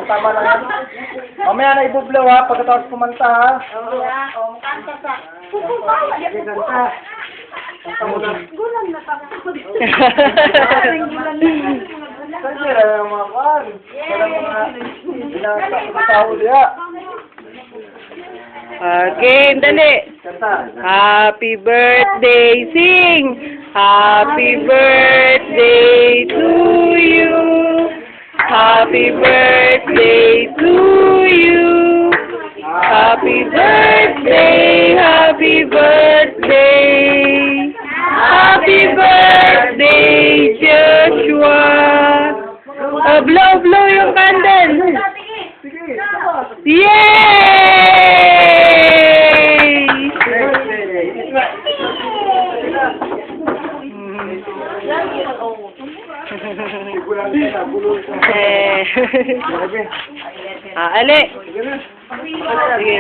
tama lang yan. Mamaya na ibublaw ha, pagkatapos kumanta ha. Kanta sa. Sige, kanta. Kanta mo na. Gulan na tapos. Kasi yung mga kan. Kaya mga binasa sa tao diya. Okay, dali. Kanta. Happy birthday, sing! Happy birthday to you. Happy birthday to you. Happy birthday, happy birthday. Happy birthday, Joshua. Blow yung candle. Yay! Ali. Sige,